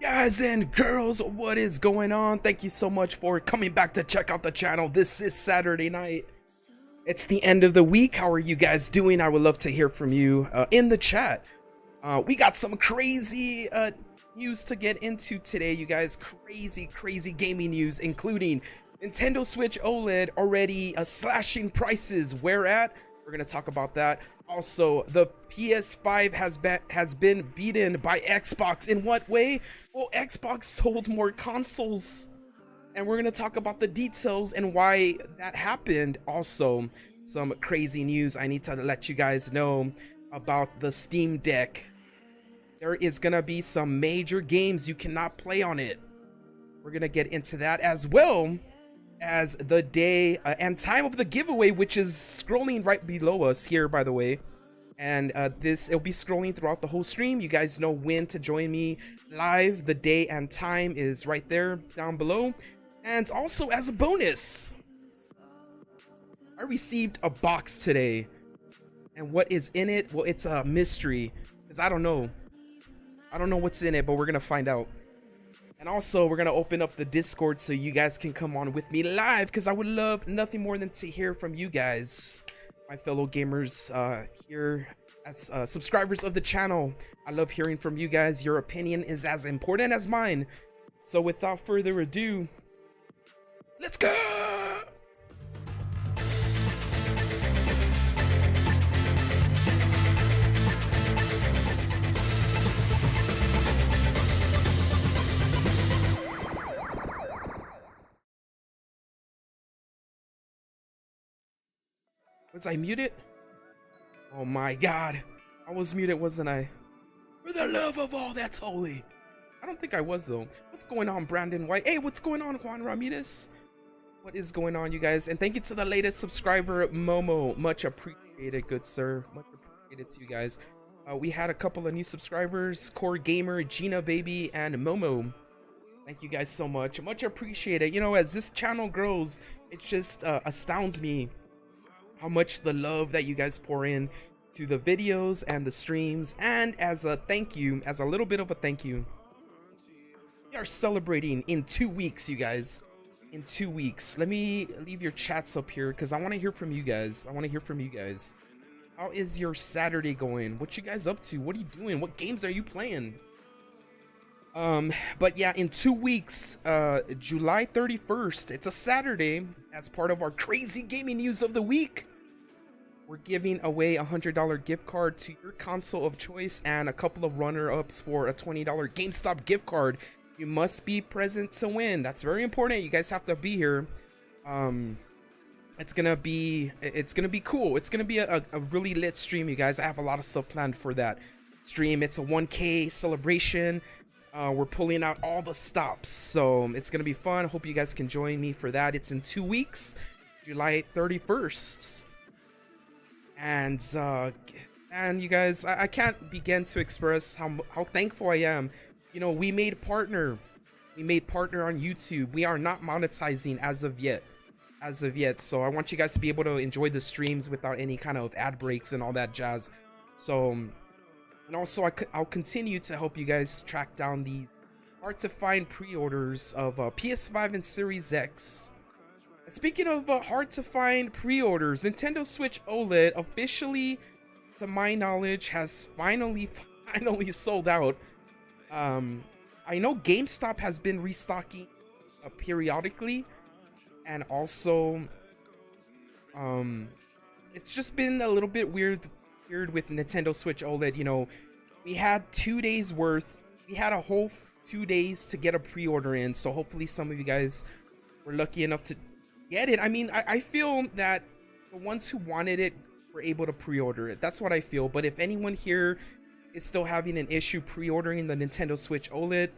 Guys and girls, what is going on? Thank you so much for coming back to check out the channel. This is Saturday night. It's the end of the week. How are you guys doing? I would love to hear from you in the chat. We got some crazy news to get into today, you guys. Crazy gaming news, including Nintendo Switch OLED already slashing prices. Where at? We're gonna talk about that. Also, the PS5 has been beaten by Xbox. In what way? Well, Xbox sold more consoles, and we're gonna talk about the details and why that happened. Also, some crazy news I need to let you guys know about the Steam Deck. There is gonna be some major games you cannot play on it. We're gonna get into that, as well as the day and time of the giveaway, which is scrolling right below us here, by the way. And it'll be scrolling throughout the whole stream. You guys know when to join me live. The day and time is right there down below. And also, as a bonus, I received a box today, and what is in it? Well, it's a mystery, because I don't know what's in it, but we're gonna find out. And also, we're gonna open up the Discord so you guys can come on with me live, because I would love nothing more than to hear from you guys, my fellow gamers here as subscribers of the channel. I love hearing from you guys. Your opinion is as important as mine. So without further ado, let's go! Was I muted? Oh my god. I was muted, wasn't I? For the love of all that's holy. I don't think I was, though. What's going on, Brandon White? Hey, what's going on, Juan Ramirez? What is going on, you guys? And thank you to the latest subscriber, Momo. Much appreciated, good sir. Much appreciated to you guys. We had a couple of new subscribers, Core Gamer, Gina Baby, and Momo. Thank you guys so much. Much appreciated. You know, as this channel grows, it just astounds me how much the love that you guys pour in to the videos and the streams. And as a thank you, as a little bit of a thank you, we are celebrating in 2 weeks, you guys. In 2 weeks. Let me leave your chats up here, because I want to hear from you guys. How is your Saturday going? What you guys up to? What are you doing? What games are you playing? But yeah, in 2 weeks, July 31st, it's a Saturday, as part of our crazy gaming news of the week, we're giving away a $100 gift card to your console of choice and a couple of runner-ups for a $20 GameStop gift card. You must be present to win. That's very important. You guys have to be here. It's gonna be cool. It's gonna be a really lit stream, you guys. I have a lot of stuff planned for that stream. It's a 1K celebration. We're pulling out all the stops, so it's gonna be fun. Hope you guys can join me for that. It's in 2 weeks, July 31st. And you guys, I can't begin to express how thankful I am. You know, we made partner on YouTube. We are not monetizing as of yet, so I want you guys to be able to enjoy the streams without any kind of ad breaks and all that jazz. So, and also, I'll continue to help you guys track down the hard-to-find pre-orders of PS5 and Series X. And speaking of hard-to-find pre-orders, Nintendo Switch OLED officially, to my knowledge, has finally sold out. I know GameStop has been restocking periodically, and also, it's just been a little bit weird with Nintendo Switch OLED. You know, we had 2 days worth. We had a whole 2 days to get a pre-order in, so hopefully some of you guys were lucky enough to get it. I mean, I feel that the ones who wanted it were able to pre-order it. That's what I feel. But if anyone here is still having an issue pre-ordering the Nintendo Switch OLED,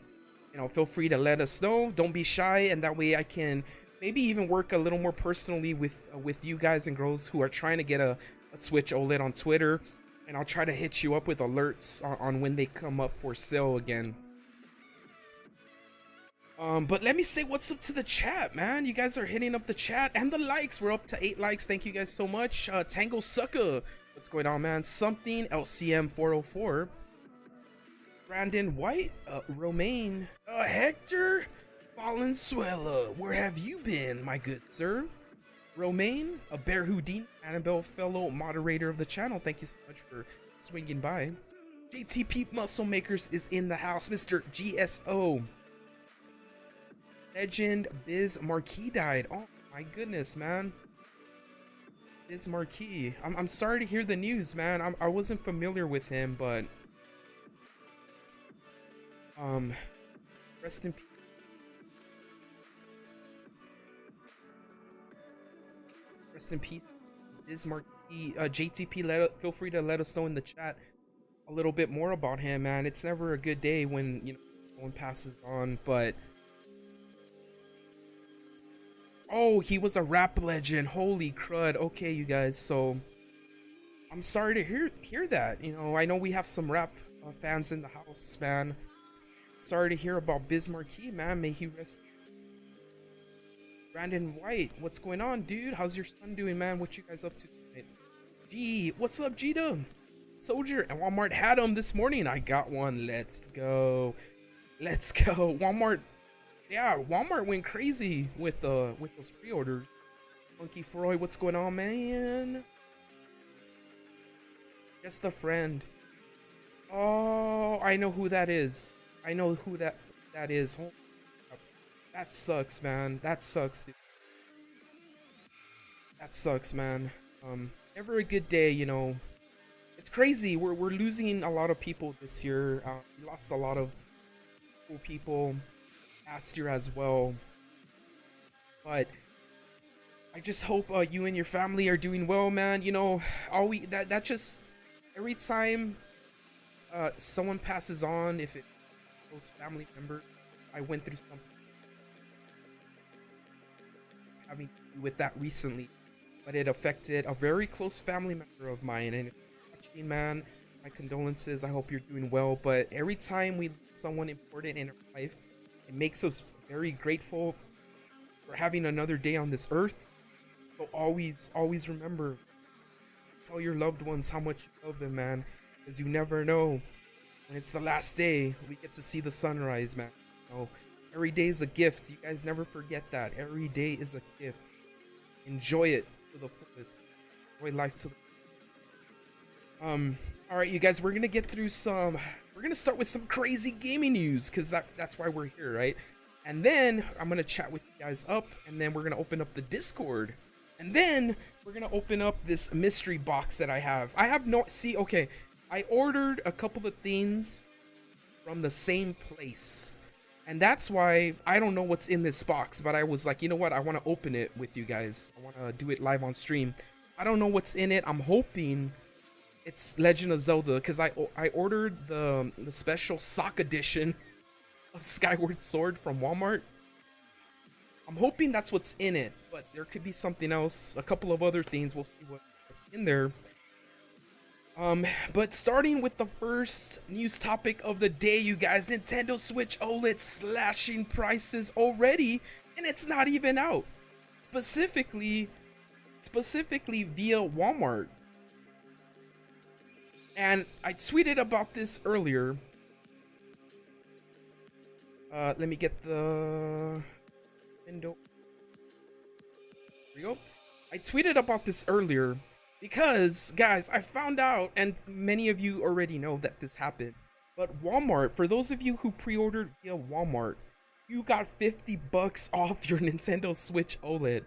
you know, feel free to let us know. Don't be shy, and that way I can maybe even work a little more personally with you guys and girls who are trying to get a Switch OLED on Twitter, and I'll try to hit you up with alerts on when they come up for sale again. But let me say what's up to the chat, man. You guys are hitting up the chat and the likes. We're up to 8 likes. Thank you guys so much. Tango Sucker, what's going on, man? Something LCM 404. Brandon White, Romaine, Hector Valenzuela, where have you been, my good sir? Romaine, a Bear Houdini, Annabelle, fellow moderator of the channel, thank you so much for swinging by. JTP Muscle Makers is in the house, Mr. GSO. Legend Biz Marquis died. Oh my goodness, man. Biz Marquis. I'm sorry to hear the news, man. I wasn't familiar with him, but rest in peace. Rest in peace, Biz Marquis. JTP, feel free to let us know in the chat a little bit more about him, man. It's never a good day when, you know, someone passes on, but oh, he was a rap legend. Holy crud. Okay, you guys, so I'm sorry to hear that. You know, I know we have some rap fans in the house, man. Sorry to hear about Biz Marquis, man. May he rest. Brandon White, what's going on, dude? How's your son doing, man? What you guys up to tonight? G, what's up, G-Dub? Soldier, and Walmart had them this morning. I got one. Let's go. Let's go. Walmart. Yeah, Walmart went crazy with those pre-orders. Funky Freud, what's going on, man? Just a friend. Oh, I know who that is. I know who that is. Oh, that sucks, man. That sucks, dude. That sucks, man. Never a good day, you know. It's crazy. We're losing a lot of people this year. We lost a lot of cool people last year as well, but I just hope you and your family are doing well, man. You know, that just every time someone passes on, if it's a close family member, I went through something having to do with that recently, but it affected a very close family member of mine, and it's touching, man. My condolences. I hope you're doing well. But every time we lose someone important in our life, it makes us very grateful for having another day on this earth. So always remember, tell your loved ones how much you love them, man, because you never know when it's the last day we get to see the sunrise, man. So every day is a gift. You guys never forget that. Every day is a gift. Enjoy it to the fullest. Enjoy life to the all right, you guys, we're gonna get through we're gonna start with some crazy gaming news, because that's why we're here, right? And then I'm gonna chat with you guys up, and then we're gonna open up the Discord, and then we're gonna open up this mystery box that I have. Okay, I ordered a couple of things from the same place, and that's why I don't know what's in this box, but I was like, you know what, I want to open it with you guys. I want to do it live on stream. I don't know what's in it. I'm hoping it's Legend of Zelda, because I ordered the special sock edition of Skyward Sword from Walmart. I'm hoping that's what's in it, but there could be something else, a couple of other things. We'll see what's in there. But starting with the first news topic of the day, you guys, Nintendo Switch OLED slashing prices already, and it's not even out. Specifically via Walmart. And I tweeted about this earlier. Let me get the window. There we go. I tweeted about this earlier because, guys, I found out, and many of you already know that this happened, but Walmart, for those of you who pre-ordered via Walmart, you got $50 off your Nintendo Switch OLED.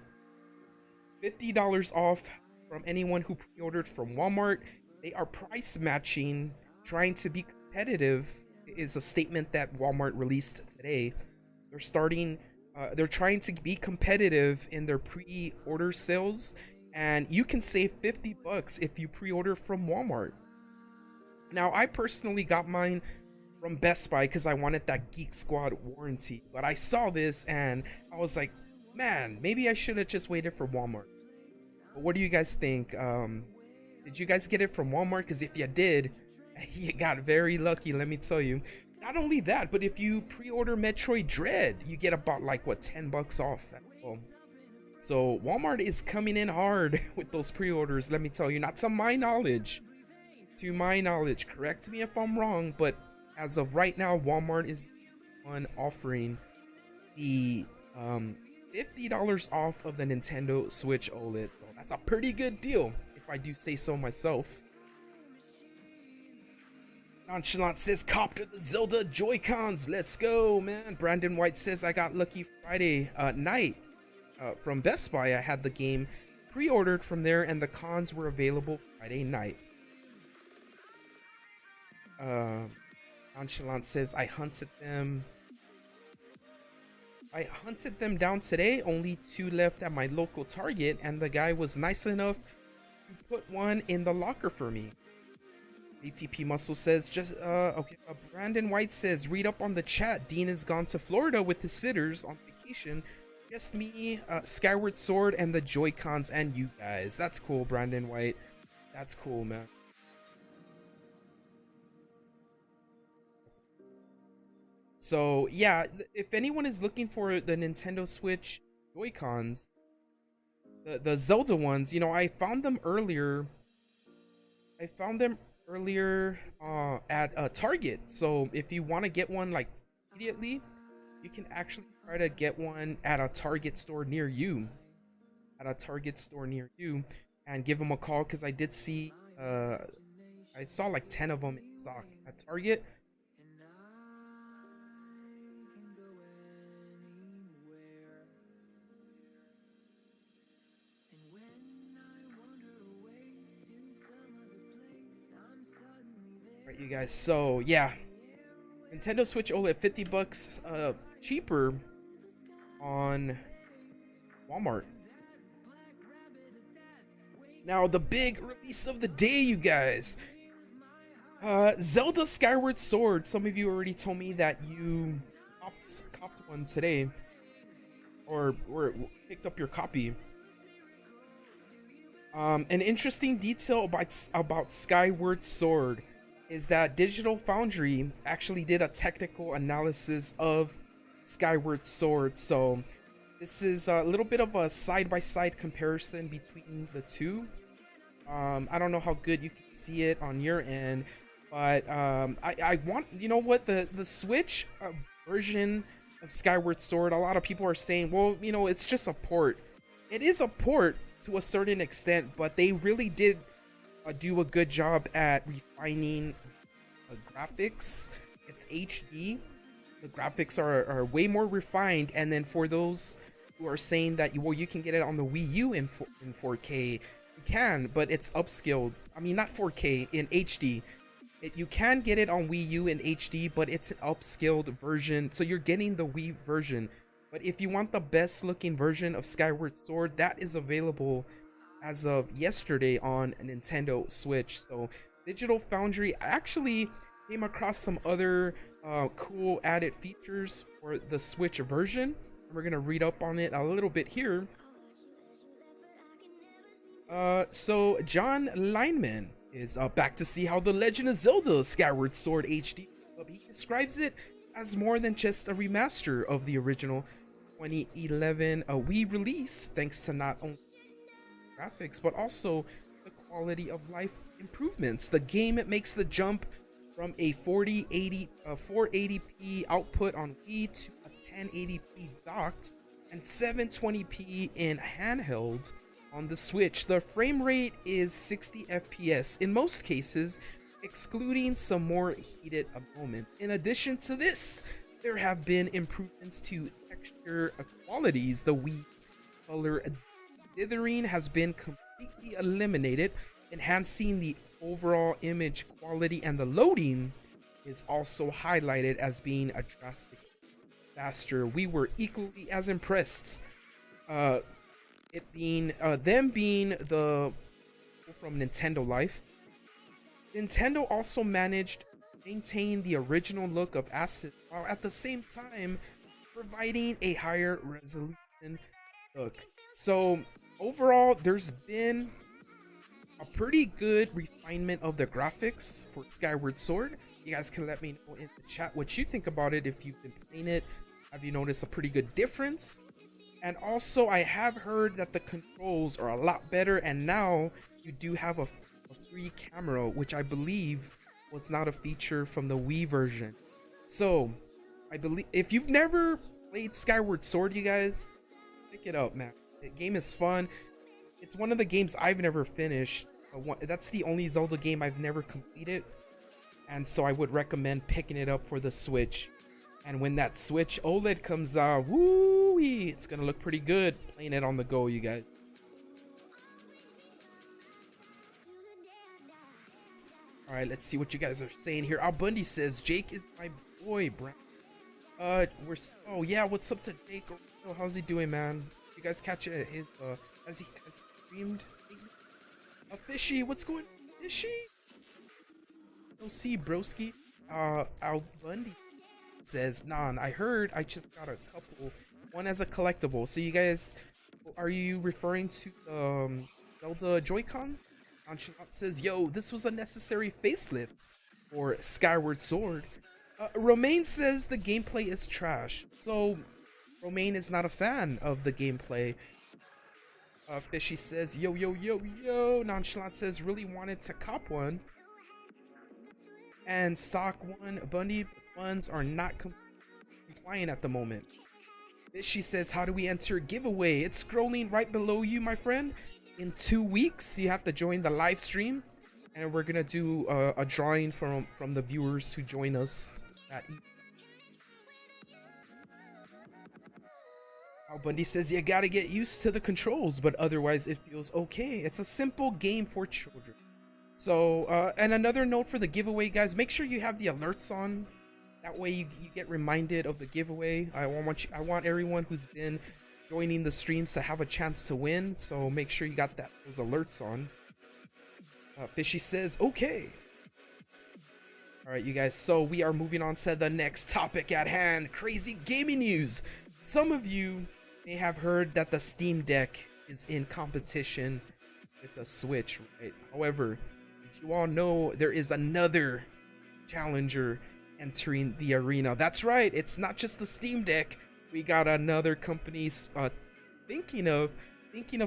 $50 off from anyone who pre-ordered from Walmart. They are price matching, trying to be competitive, is a statement that Walmart released today. They're trying to be competitive in their pre-order sales, and you can save $50 if you pre-order from Walmart. Now, I personally got mine from Best Buy because I wanted that Geek Squad warranty, but I saw this and I was like, man, maybe I should have just waited for Walmart. But what do you guys think? Did you guys get it from Walmart? Because if you did, you got very lucky, let me tell you. Not only that, but if you pre-order Metroid Dread, you get about like, what, $10 off. So Walmart is coming in hard with those pre-orders, let me tell you. Not to my knowledge. To my knowledge, correct me if I'm wrong, but as of right now, Walmart is the one offering the $50 off of the Nintendo Switch OLED. So that's a pretty good deal, if I do say so myself. Nonchalant says, "Copter the Zelda Joy-Cons. Let's go, man." Brandon White says, "I got lucky Friday night from Best Buy. I had the game pre-ordered from there, and the cons were available Friday night." Nonchalant says, I hunted them down today. Only 2 left at my local Target, and the guy was nice enough to put one in the locker for me." ATP Muscle says, okay. Brandon White says, "Read up on the chat. Dean has gone to Florida with his sitters on vacation. Just me, Skyward Sword, and the Joy-Cons, and you guys." That's cool, Brandon White. That's cool, man. So yeah, if anyone is looking for the Nintendo Switch Joy-Cons, the Zelda ones, you know, I found them earlier at Target. So if you want to get one like immediately, you can actually try to get one at a Target store near you. And give them a call, because I did see I saw like 10 of them in stock at Target. Right, you guys, so yeah, Nintendo Switch OLED, $50 cheaper on Walmart. Now, the big release of the day, you guys. Zelda Skyward Sword. Some of you already told me that you copped one today, or picked up your copy. An interesting detail about Skyward Sword is that Digital Foundry actually did a technical analysis of Skyward Sword. So this is a little bit of a side-by-side comparison between the two. I don't know how good you can see it on your end, but I want, you know what, the Switch version of Skyward Sword, a lot of people are saying, well, you know, it's just a port. It is a port to a certain extent, but they really did do a good job at refining the graphics. It's HD. The graphics are way more refined. And then for those who are saying that, well, you can get it on the Wii U in 4K, you can, but it's upscaled. I mean, not 4K, in HD. You can get it on Wii U in HD, but it's an upscaled version, so you're getting the Wii version. But if you want the best looking version of Skyward Sword, that is available as of yesterday on Nintendo Switch. So Digital Foundry actually came across some other cool added features for the Switch version. We're gonna read up on it a little bit here. So John Lineman is back to see how The Legend of Zelda Skyward Sword HD. He describes it as more than just a remaster of the original 2011 Wii release, thanks to not only graphics but also the quality of life improvements. The game, it makes the jump from a 480p output on Wii to a 1080p docked and 720p in handheld on the Switch. The frame rate is 60 FPS in most cases, excluding some more heated moments. In addition to this, there have been improvements to texture qualities. The Wii color dithering has been completely eliminated, enhancing the overall image quality, and the loading is also highlighted as being a drastic faster. We were equally as impressed. It being them being the from Nintendo Life. Nintendo also managed to maintain the original look of assets while at the same time providing a higher resolution look. So overall, there's been a pretty good refinement of the graphics for Skyward Sword. You guys can let me know in the chat what you think about it. If you've been playing it, have you noticed a pretty good difference? And also, I have heard that the controls are a lot better, and now you do have a free camera, which I believe was not a feature from the Wii version. So I believe if you've never played Skyward Sword, you guys, pick it up, man. The game is fun. It's one of the games I've never finished. That's the only Zelda game I've never completed, and so I would recommend picking it up for the Switch. And when that Switch OLED comes out, woo-wee, it's gonna look pretty good playing it on the go, you guys. All right, let's see what you guys are saying here. Al Bundy says Jake is my boy, bro. Oh yeah, what's up to Jake? Oh, how's he doing, man? You guys catch it? His has he streamed? Fishy, what's going on? Fishy? No see, broski. Al Bundy says, Nan, I heard I just got a couple. One as a collectible. So you guys, are you referring to Zelda Joy-Cons? Nonchalant says, yo, this was a necessary facelift for Skyward Sword. Romaine says the gameplay is trash. So Romaine is not a fan of the gameplay. Fishy says, yo, yo, yo, yo. Nonchalant says, really wanted to cop one. And stock one. Bundy ones are not compliant at the moment. Fishy says, how do we enter giveaway? It's scrolling right below you, my friend. In 2 weeks, you have to join the live stream. And we're going to do a drawing from the viewers who join us that evening. Bundy says you gotta get used to the controls, but otherwise it feels okay. It's a simple game for children. So and another note for the giveaway, guys, make sure you have the alerts on. That way you get reminded of the giveaway. I want everyone who's been joining the streams to have a chance to win, so make sure you got those alerts on. Fishy says okay. All right, you guys, so we are moving on to the next topic at hand. Crazy gaming news. Some of you may have heard that the Steam Deck is in competition with the Switch, right? However, as you all know, there is another challenger entering the arena. That's right, it's not just the Steam Deck. We got another company thinking of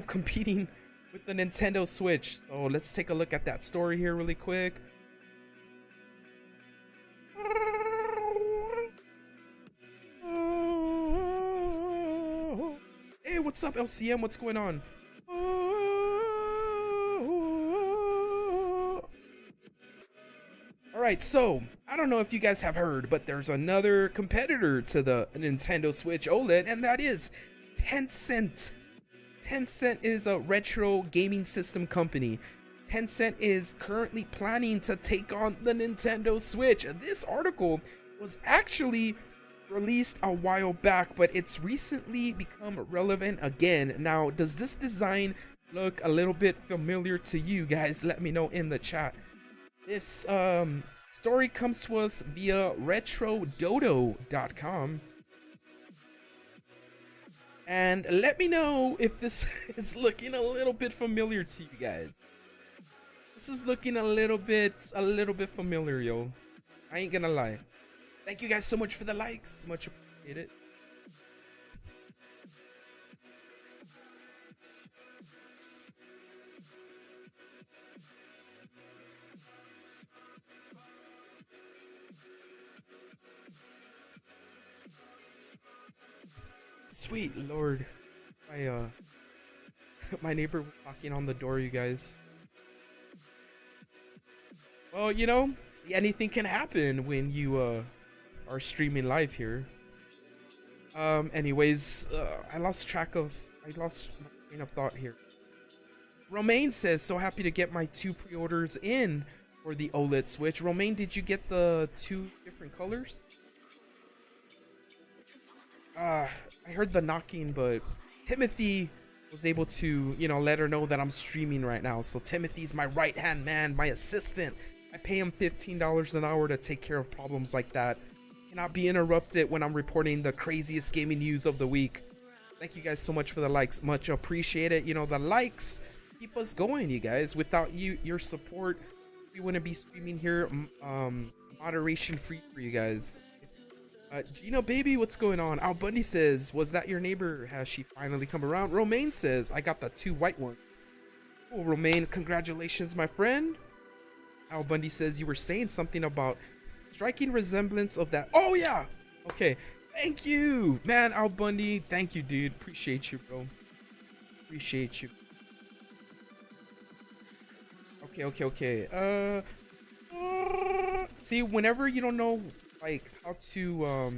competing with the Nintendo Switch. So let's take a look at that story here really quick. Hey, what's up, LCM? What's going on? Alright, so, I don't know if you guys have heard, but there's another competitor to the Nintendo Switch OLED, and that is Tencent. Tencent is a retro gaming system company. Tencent is currently planning to take on the Nintendo Switch. This article was actually released a while back, but it's recently become relevant again. Now, does this design look a little bit familiar to you guys? Let me know in the chat. This story comes to us via retrododo.com, and let me know if this is looking a little bit familiar to you guys. This is looking a little bit familiar, yo. I ain't gonna lie. Thank you guys so much for the likes. Much appreciated. Sweet Lord. My neighbor was knocking on the door, you guys. Well, you know, anything can happen when you are streaming live here. Anyways, I lost my train of thought here. Romaine says, so happy to get my 2 pre-orders in for the OLED Switch. Romaine, did you get the 2 different colors? I heard the knocking, but Timothy was able to, you know, let her know that I'm streaming right now. So Timothy's my right-hand man, my assistant. I pay him $15 an hour to take care of problems like that. Cannot be interrupted when I'm reporting the craziest gaming news of the week. Thank you guys so much for the likes. Much appreciated. You know, the likes keep us going, you guys. Without your support, we wouldn't be streaming here moderation free for you guys. Gino baby, what's going on? Al Bundy says, was that your neighbor? Has she finally come around? Romaine says, I got the 2 white ones. Oh, Romaine, congratulations, my friend. Al Bundy says you were saying something about striking resemblance of that. Oh yeah. Okay. Thank you, man. Al Bundy. Thank you, dude. Appreciate you, bro. Appreciate you. Okay. See, whenever you don't know like how to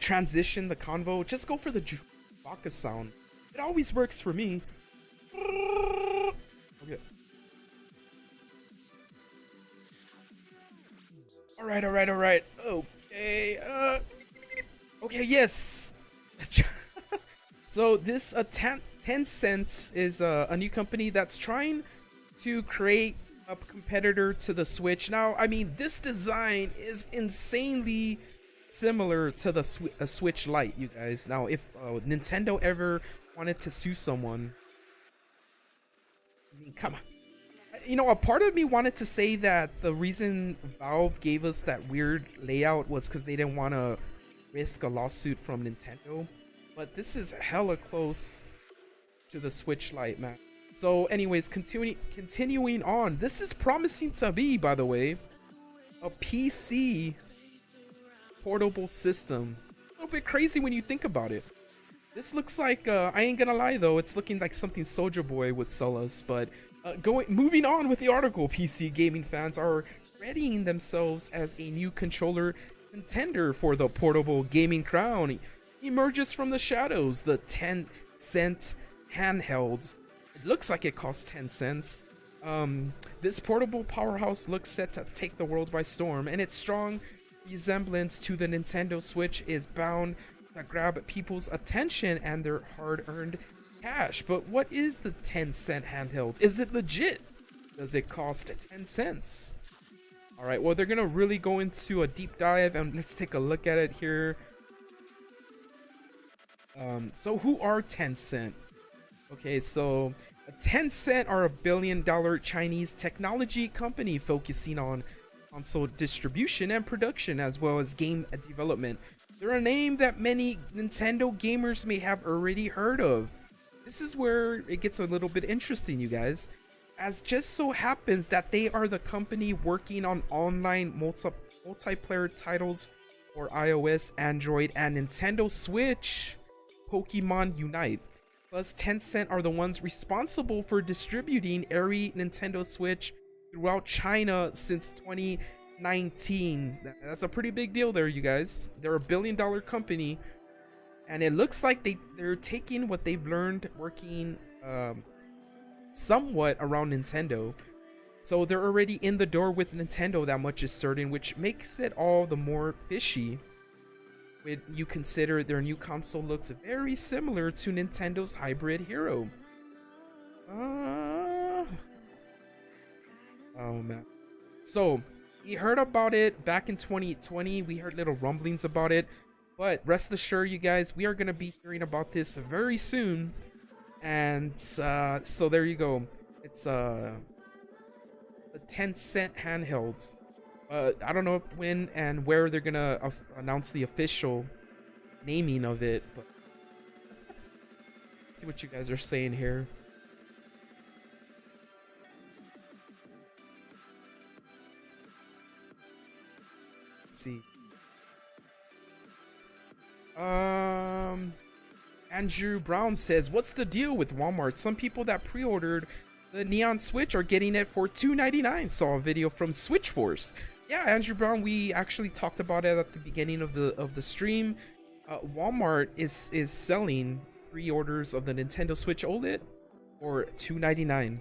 transition the convo, just go for the Chewbacca sound. It always works for me. Okay. All right. Okay. Okay. Yes. So this 10 cents is a new company that's trying to create a competitor to the Switch. Now, I mean, this design is insanely similar to the Switch Lite, you guys. Now, if Nintendo ever wanted to sue someone, I mean, come on. You know, a part of me wanted to say that the reason Valve gave us that weird layout was because they didn't want to risk a lawsuit from Nintendo. But this is hella close to the Switch Lite, man. So anyways, continuing on. This is promising to be, by the way, a PC portable system. A little bit crazy when you think about it. This looks like, I ain't gonna lie though, it's looking like something Soldier Boy would sell us. But moving on with the article, PC gaming fans are readying themselves as a new controller contender for the portable gaming crown emerges from the shadows. The 10-cent handheld. It looks like it costs 10 cents. This portable powerhouse looks set to take the world by storm, and its strong resemblance to the Nintendo Switch is bound to grab people's attention and their hard-earned cash. But what is the 10-cent handheld? Is it legit? Does it cost 10 cents? All right, well, they're gonna really go into a deep dive, and let's take a look at it here. So who are 10 cent? Okay, so 10 cent are a $1 billion Chinese technology company focusing on console distribution and production, as well as game development. They're a name that many Nintendo gamers may have already heard of. This is where it gets a little bit interesting, you guys, as just so happens that they are the company working on online multiplayer titles for iOS, Android, and Nintendo Switch. Pokemon Unite. Plus, 10 cent are the ones responsible for distributing every Nintendo Switch throughout China since 2019. That's a pretty big deal there, you guys. They're a $1 billion company, and it looks like they're taking what they've learned working somewhat around Nintendo. So they're already in the door with Nintendo, that much is certain, which makes it all the more fishy when you consider their new console looks very similar to Nintendo's hybrid hero. Oh man. So we heard about it back in 2020. We heard little rumblings about it, but rest assured, you guys, we are going to be hearing about this very soon. And so there you go. It's the 10 cent handhelds. I don't know when and where they're gonna announce the official naming of it, but let's see what you guys are saying here. Let's see. Andrew Brown says, "What's the deal with Walmart? Some people that pre-ordered the Neon Switch are getting it for $2.99. Saw a video from Switch Force." Yeah, Andrew Brown, we actually talked about it at the beginning of the stream. Walmart is selling pre-orders of the Nintendo Switch OLED for $2.99.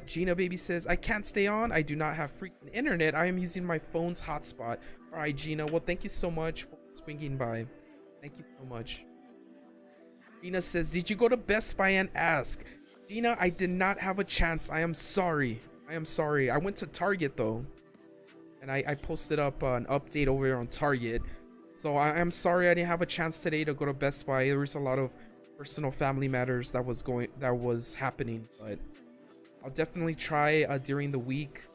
Gina Baby says, "I can't stay on. I do not have freaking internet. I am using my phone's hotspot." All right, Gina. Well, thank you so much for swinging by. Thank you so much. Gina says, "Did you go to Best Buy and ask?" Gina, I did not have a chance. I am sorry. I went to Target though, and I posted up an update over there on Target. So I'm sorry I didn't have a chance today to go to Best Buy. There was a lot of personal family matters that was happening, but I'll definitely try during the week.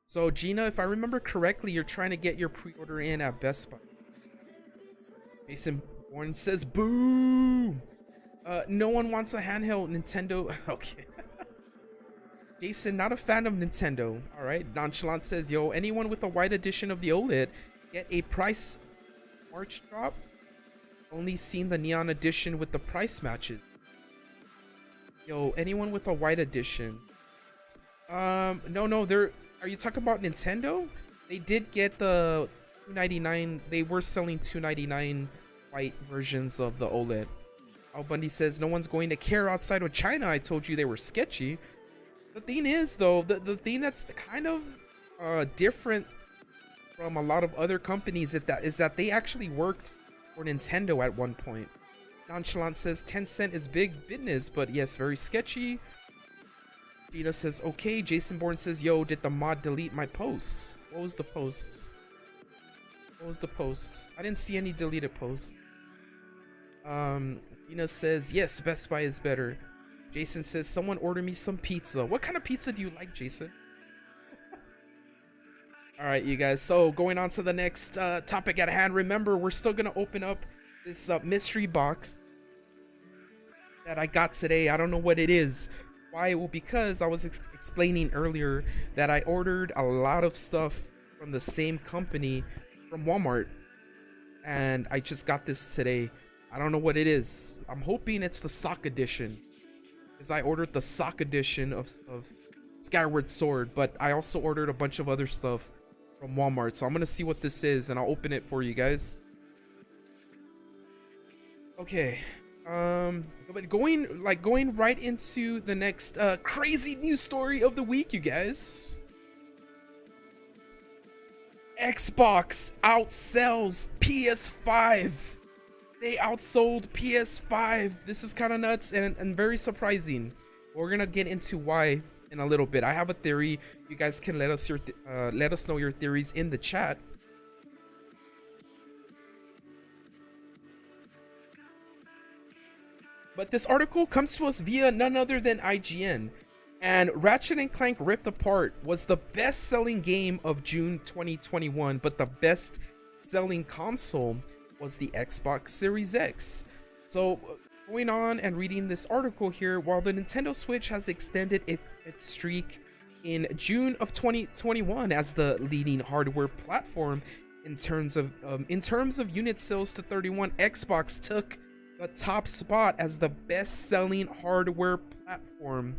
So Gina, if I remember correctly, you're trying to get your pre-order in at Best Buy. Jason Bourne says, "Boo! No one wants a handheld Nintendo." Okay. Jason, not a fan of Nintendo. All right. Nonchalant says, yo, anyone with a white edition of the OLED get a price March drop? Only seen the neon edition with the price matches. Yo, anyone with a white edition? No, are you talking about Nintendo? They did get the $299. They were selling $299 white versions of the OLED. Al Bundy says, no one's going to care outside of China. I told you they were sketchy. The thing is, though, the thing that's kind of different from a lot of other companies is that they actually worked for Nintendo at one point. Nonchalant says 10 cent is big business, but yes, very sketchy. Gina says, okay. Jason Bourne says, yo, did the mod delete my posts? What was the posts? What was the posts? I didn't see any deleted posts. Gina says, yes, Best Buy is better. Jason says, someone order me some pizza. What kind of pizza do you like, Jason? All right, you guys. So going on to the next topic at hand. Remember, we're still going to open up this mystery box that I got today. I don't know what it is. Why? Well, because I was explaining earlier that I ordered a lot of stuff from the same company from Walmart. And I just got this today. I don't know what it is. I'm hoping it's the sock edition, because I ordered the sock edition of Skyward Sword, but I also ordered a bunch of other stuff from Walmart. So I'm gonna see what this is, and I'll open it for you guys. Okay, but going right into the next crazy news story of the week, you guys. Xbox outsells PS5. They outsold PS5. This is kind of nuts and very surprising. We're gonna get into why in a little bit. I have a theory. You guys can let us know your theories in the chat. But this article comes to us via none other than IGN. And Ratchet & Clank Rift Apart was the best-selling game of June 2021, but the best-selling console was the Xbox Series X. So going on and reading this article here, while the Nintendo Switch has extended its streak in June of 2021 as the leading hardware platform in terms of unit sales to 31, Xbox took the top spot as the best-selling hardware platform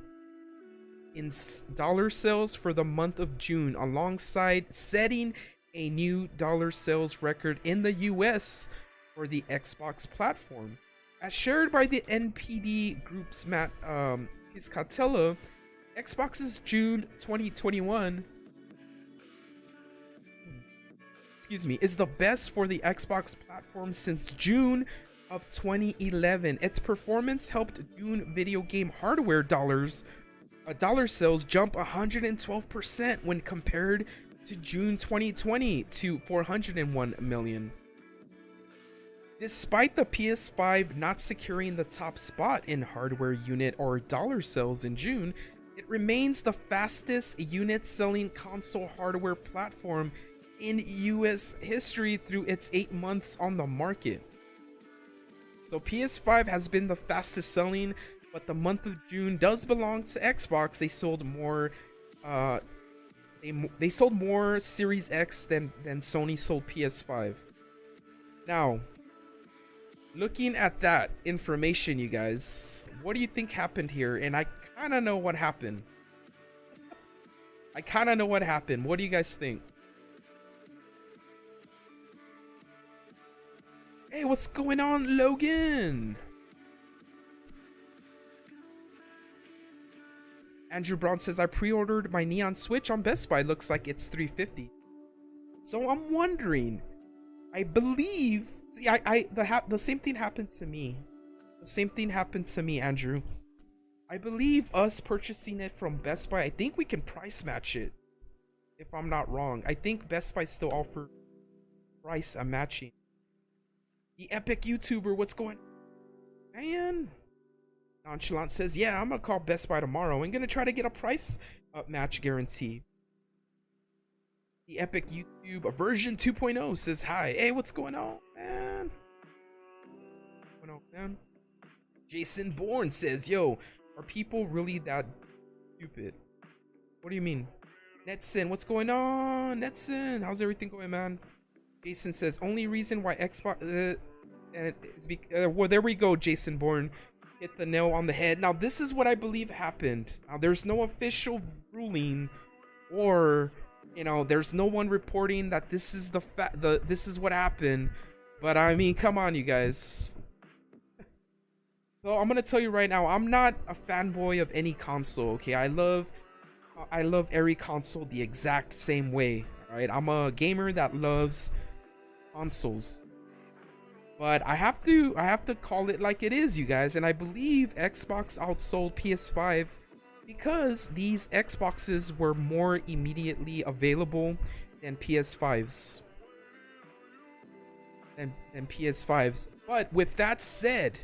in dollar sales for the month of June, alongside setting a new dollar sales record in the US for the Xbox platform. As shared by the NPD Group's Matt Piscatella, Xbox's June 2021 is the best for the Xbox platform since June of 2011. Its performance helped June video game hardware dollar sales jump 112% when compared to June 2020 to 401 million. Despite the PS5 not securing the top spot in hardware unit or dollar sales in June, it remains the fastest unit selling console hardware platform in US history through its 8 months on the market. So PS5 has been the fastest selling, but the month of June does belong to Xbox. They sold more they sold more Series X than Sony sold PS5. Now, looking at that information, you guys, what do you think happened here? And I kind of know what happened. What do you guys think? Hey, what's going on, Logan? Andrew Brown says, I pre-ordered my Neon Switch on Best Buy. Looks like it's $350. So I'm wondering, I believe the same thing happened to me. Andrew. I believe us purchasing it from Best Buy, I think we can price match it, if I'm not wrong. I think Best Buy still offer price matching. The epic YouTuber, what's going on? Man. Nonchalant says, yeah, I'm gonna call Best Buy tomorrow and gonna try to get a price match guarantee. The epic YouTube version 2.0 says hi. Hey, what's going on, man? What's going on, man? Jason Bourne says, yo, are people really that stupid? What do you mean? Netson, what's going on? Netson, how's everything going, man? Jason says, only reason why Xbox... and it's well, there we go, Jason Bourne. Hit the nail on the head. Now, this is what I believe happened. Now, there's no official ruling, or, you know, there's no one reporting that this is this is what happened. But, I mean, come on, you guys. So, I'm gonna tell you right now, I'm not a fanboy of any console, okay? I love every console the exact same way, right? I'm a gamer that loves consoles, but I have to call it like it is, you guys. And I believe Xbox outsold PS5 because these Xboxes were more immediately available than PS5s. But with that said,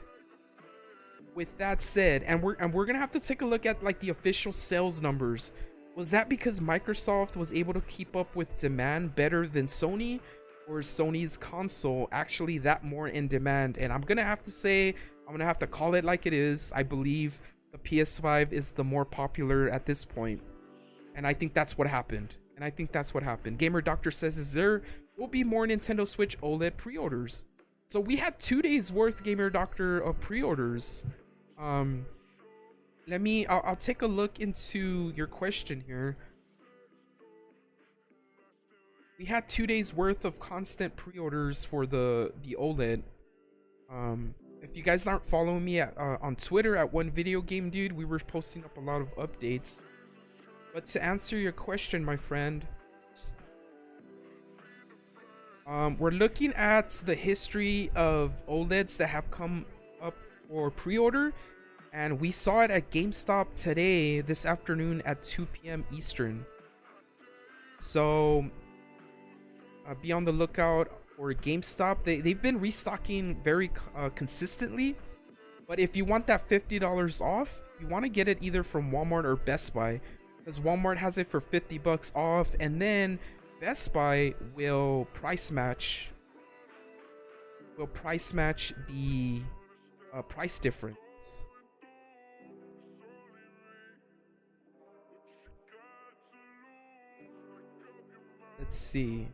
and we're gonna have to take a look at like the official sales numbers. Was that because Microsoft was able to keep up with demand better than Sony, or is Sony's console actually that more in demand? And I'm gonna have to say, I'm gonna have to call it like it is. I believe the PS5 is the more popular at this point, and I think that's what happened. Gamer Doctor says, there will be more Nintendo Switch OLED pre-orders. So we had 2 days worth, Gamer Doctor, of pre-orders. I'll take a look into your question here. We had 2 days worth of constant pre-orders for the OLED. If you guys aren't following me on Twitter at 1VideoGamedude, we were posting up a lot of updates. But to answer your question, my friend, we're looking at the history of OLEDs that have come up for pre-order, and we saw it at GameStop today, this afternoon at 2 p.m. Eastern. So be on the lookout for GameStop. They've been restocking very consistently, but if you want that $50 off, you want to get it either from Walmart or Best Buy, because Walmart has it for $50 off, and then Best Buy will price match the price difference. Let's see.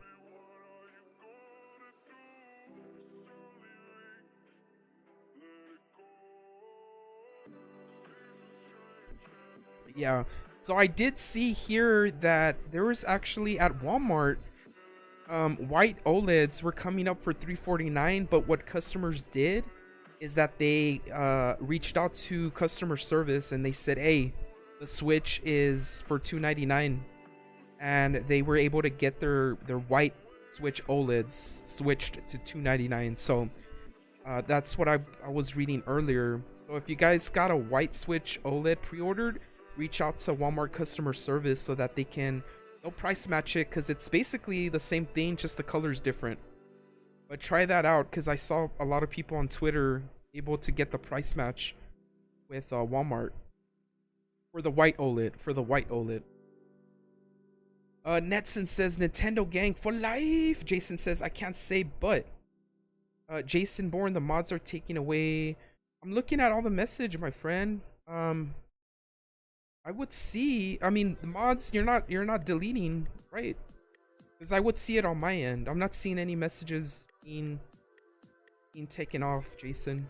Yeah, so I did see here that there was actually at Walmart, white OLEDs were coming up for $349, but what customers did is that they reached out to customer service and they said, hey, the Switch is for $299, and they were able to get their white Switch OLEDs switched to $299. So that's what I was reading earlier. So if you guys got a white Switch OLED pre-ordered, reach out to Walmart customer service so that they'll price match it, because it's basically the same thing, just the color's different. But try that out, because I saw a lot of people on Twitter able to get the price match with Walmart for the white OLED. Netson says, Nintendo gang for life. Jason says, I can't say but. Jason Bourne, the mods are taking away. I'm looking at all the message, my friend. I would see, I mean, the mods, you're not deleting, right? Because I would see it on my end. I'm not seeing any messages being taken off, Jason.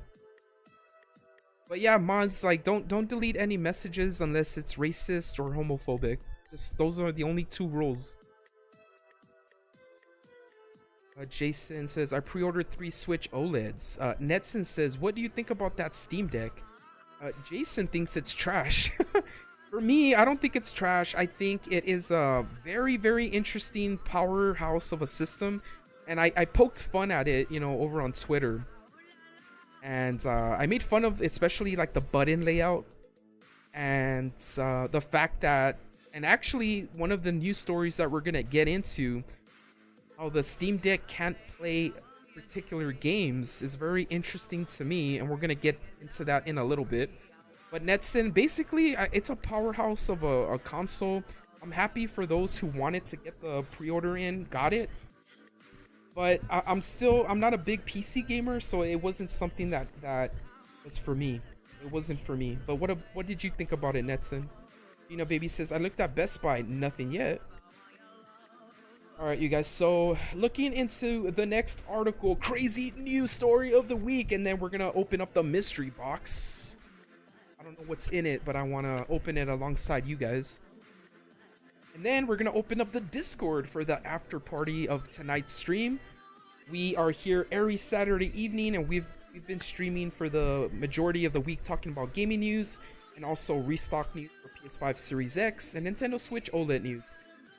But yeah, mods, like, don't delete any messages unless it's racist or homophobic. Just those are the only 2 rules. Jason says, I pre-ordered 3 Switch OLEDs. Netson says, what do you think about that Steam Deck? Jason thinks it's trash. For me, I don't think it's trash. I think it is a very, very interesting powerhouse of a system. And I poked fun at it, you know, over on Twitter. And I made fun of especially like the button layout. And the fact that, and actually one of the news stories that we're going to get into, how the Steam Deck can't play particular games, is very interesting to me. And we're going to get into that in a little bit. But Netson, basically, it's a powerhouse of a console. I'm happy for those who wanted to get the pre-order in, got it. But I'm not a big PC gamer, so it wasn't something that was for me. It wasn't for me. But what did you think about it, Netson? Gina Baby says, I looked at Best Buy, nothing yet. Alright, you guys, so looking into the next article, crazy news story of the week, and then we're gonna open up the mystery box. I don't know what's in it, but I want to open it alongside you guys. And then we're gonna open up the Discord for the after party of tonight's stream. We are here every Saturday evening, and we've been streaming for the majority of the week, talking about gaming news and also restock news for PS5 Series X and Nintendo Switch OLED news.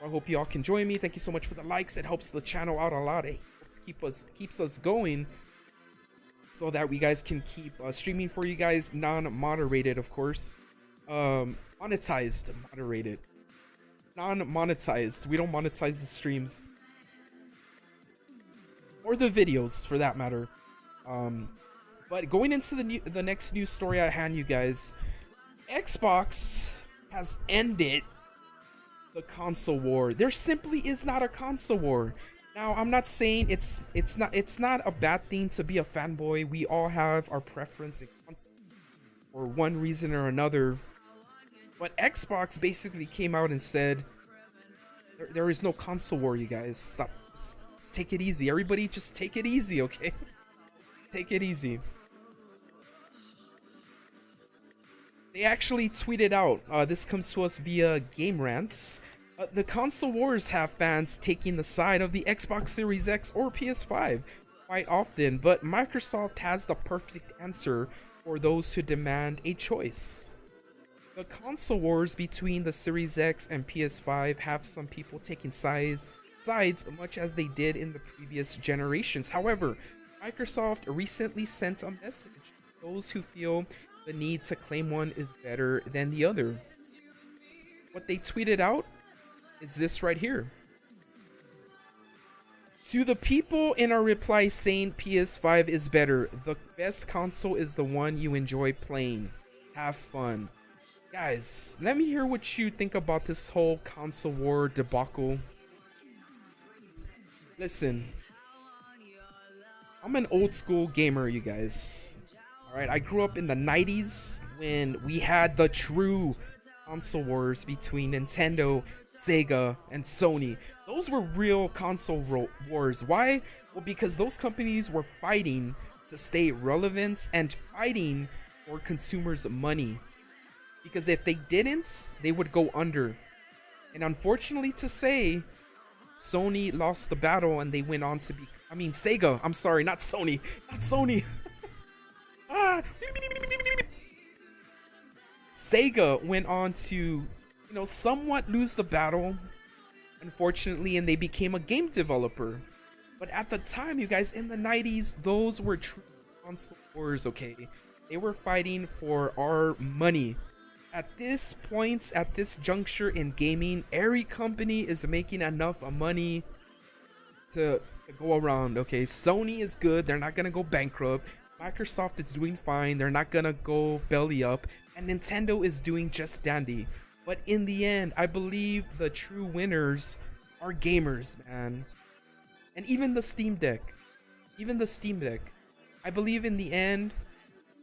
I hope you all can join me. Thank you so much for the likes. It helps the channel out a lot. It helps keeps us going, so that we guys can keep streaming for you guys, non-moderated, of course. Monetized, moderated, non-monetized. We don't monetize the streams or the videos, for that matter. But going into the next news story at hand, you guys, Xbox has ended the console war. There simply is not a console war. Now, I'm not saying it's not a bad thing to be a fanboy. We all have our preference in console for one reason or another. But Xbox basically came out and said there is no console war, you guys. Stop. Just take it easy. Everybody just take it easy, okay? Take it easy. They actually tweeted out, this comes to us via Game Rants. The console wars have fans taking the side of the Xbox Series X or PS5 quite often, but Microsoft has the perfect answer for those who demand a choice. The console wars between the Series X and PS5 have some people taking sides much as they did in the previous generations. However, Microsoft recently sent a message to those who feel the need to claim one is better than the other. What they tweeted out is this right here. To the people in our reply saying PS5 is better, the best console is the one you enjoy playing. Have fun. Guys, let me hear what you think about this whole console war debacle. Listen, I'm an old school gamer, you guys. Alright, I grew up in the 90s when we had the true console wars between Nintendo, Sega, and Sony. Those were real console wars. Why? Well, because those companies were fighting to stay relevant and fighting for consumers' money. Because if they didn't, they would go under. And unfortunately to say, Sony lost the battle and they went on to be... I mean, Sega. I'm sorry, not Sony. Not Sony. Sega went on to, you know, somewhat lose the battle, unfortunately, and they became a game developer. But at the time, you guys, in the 90s, those were true console wars, okay? They were fighting for our money. At this point, at this juncture in gaming, every company is making enough money to go around, okay? Sony is good. They're not going to go bankrupt. Microsoft is doing fine. They're not going to go belly up. And Nintendo is doing just dandy. But in the end, I believe the true winners are gamers, man. And even the Steam Deck. Even the Steam Deck. I believe in the end,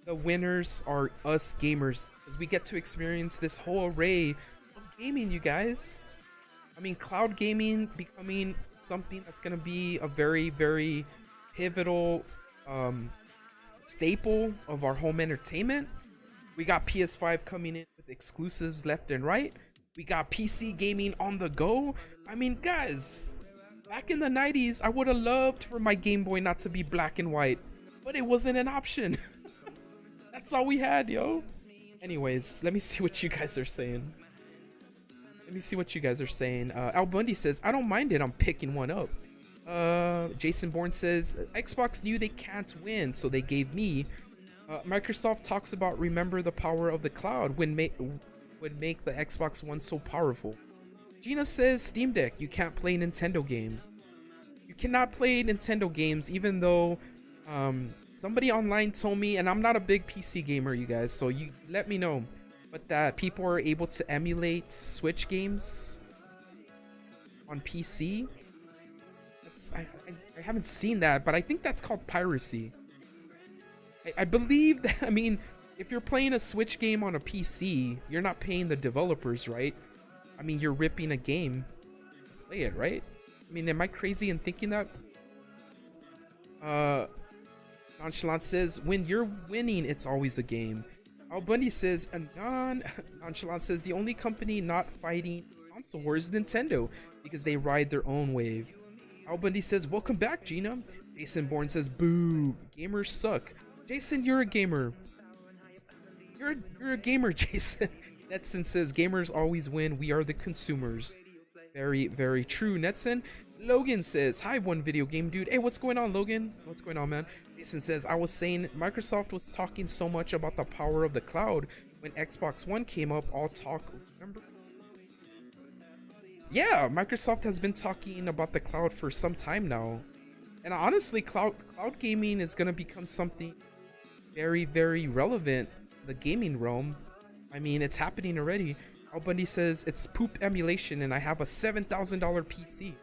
the winners are us gamers. Because we get to experience this whole array of gaming, you guys. I mean, cloud gaming becoming something that's going to be a very, very pivotal staple of our home entertainment. We got PS5 coming in with exclusives left and right. We got PC gaming on the go. I mean, guys, back in the 90s, I would have loved for my Game Boy not to be black and white, but it wasn't an option. That's all we had, yo. Anyways, let me see what you guys are saying. Al Bundy says, I don't mind it. I'm picking one up. Jason Bourne says, Xbox knew they can't win, so they gave me. Microsoft talks about remember the power of the cloud would make the Xbox One so powerful. Gina says, Steam Deck, you can't play Nintendo games. You cannot play Nintendo games, even though somebody online told me, and I'm not a big PC gamer, you guys, so you let me know, but that people are able to emulate Switch games on PC. I haven't seen that, but I think that's called piracy. I believe that, I mean, if you're playing a Switch game on a PC, you're not paying the developers, right? I mean, you're ripping a game. Play it, right? I mean, am I crazy in thinking that? Nonchalant says, when you're winning, it's always a game. Al Bundy says, Nonchalant says, the only company not fighting console wars is Nintendo because they ride their own wave. Al Bundy says, welcome back, Gina. Jason Bourne says, boo, gamers suck. Jason, you're a gamer. You're a gamer, Jason. Netson says, gamers always win. We are the consumers. Very, very true, Netson. Logan says, hi, 1VideoGamedude. Hey, what's going on, Logan? What's going on, man? Jason says, I was saying Microsoft was talking so much about the power of the cloud when Xbox One came up. All talk, remember? Yeah, Microsoft has been talking about the cloud for some time now. And honestly, cloud gaming is going to become something very, very relevant in the gaming realm. I mean, it's happening already. Al Bundy says, it's poop emulation and I have a $7,000 PC.